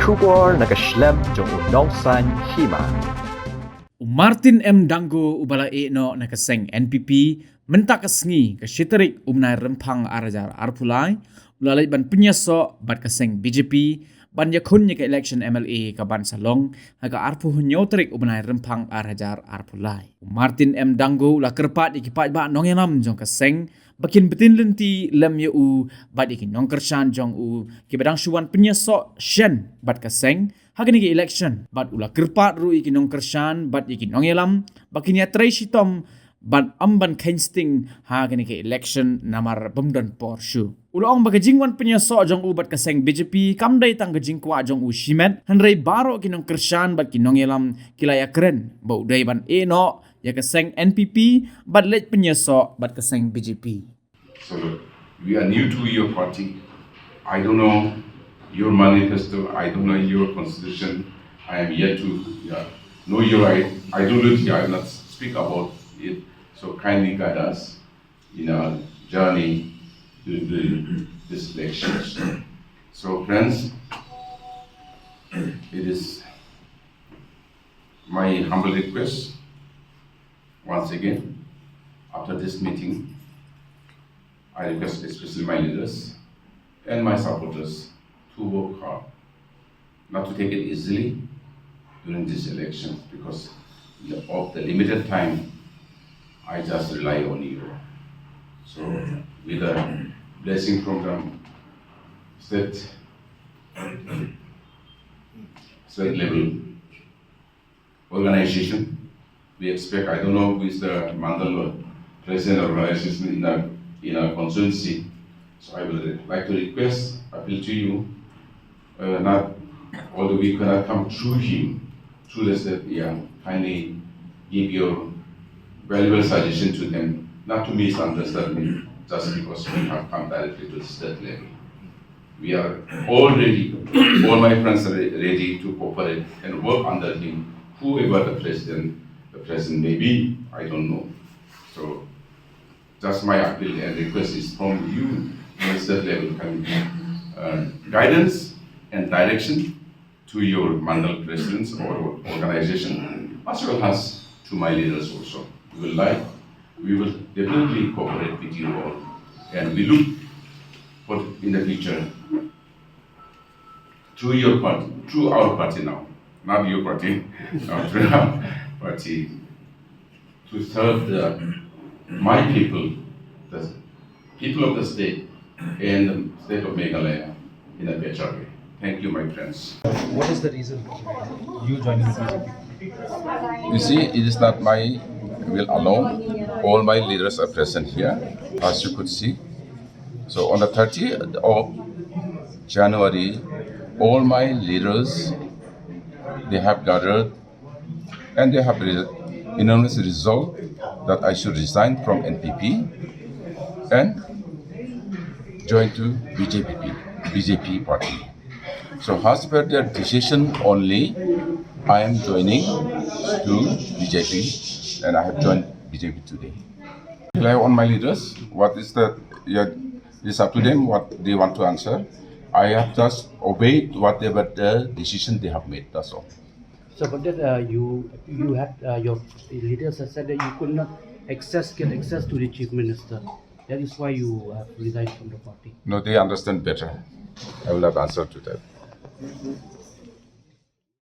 Shubor nakaslem jong Nongkyrshan Hima. Martin M. Danggo ubala Iehnoh nakaseng NPP mentak kesngi ke shiterik umnai rempang arajar arpulai ulalai ban Pynïasoh bat kaseng BJP ban yakun ke election MLA ke ban Salong haga arpu hunyotrik umnai rempang arajar arpulai. Martin M. Danggo ula kerpat ikipat ba nongyanam jong kaseng bakin betin lenti lem u bat ikin Nongkyrshan jong u ke badang syuan Pynïasoh shen bat kaseng haga ke election bat ula kerpat ru ikin Nongkyrshan bat ikin nongyalam bakin ya trai sitom ban amban kensting haga ke election namar bemdan porshu ulong baga jingwan Pynïasoh jong u bat kaseng BJP kamdai tang jingkwa jong u shimet hanrei baro ikin Nongkyrshan bat kin nongyalam kilaya keren bau dai ban Iehnoh ya kaseng NPP bat lej Pynïasoh bat kaseng BJP. So we are new to your party. I don't know your manifesto. I don't know your constitution. I am yet to know your ideology. I will not speak about it. So kindly guide us in our journey to this elections. So friends, it is my humble request once again after this meeting. I request especially my leaders and my supporters to work hard, not to take it easily during this election because of the limited time. I just rely on you. So with a blessing from the state level organization, we expect, I don't know who is the Mandal president organization in our constituency. So I would like to request, appeal to you, not although we cannot come through him, through the state, kindly give your valuable suggestion to them, not to misunderstand me, just because we have come directly to the state level. We are all ready, all my friends are ready to cooperate and work under him, whoever the president may be, I don't know. So just my appeal and request is from you, at state level, guidance and direction to your mandal presidents or organization, as well as to my leaders also. We will definitely cooperate with you all, and we look for in the future through your party, through our party now, not your party, through our party, to serve my people, the people of the state and the state of Meghalaya in a better way. Thank you, my friends. What is the reason behind you joining the BJP? You see, it is not my will alone. All my leaders are present here, as you could see. So on the 30th of January, all my leaders, they have gathered and they have unanimously resolved that I should resign from NPP and join to BJP party. So as per their decision only, I am joining to BJP and I have joined BJP today. Rely on my leaders. What is it's up to them what they want to answer. I have just obeyed whatever the decision they have made. That's all. So, but then you had your leaders have said that you could not get access to the chief minister. That is why you have resigned from the party. No, they understand better. I will not answer to that.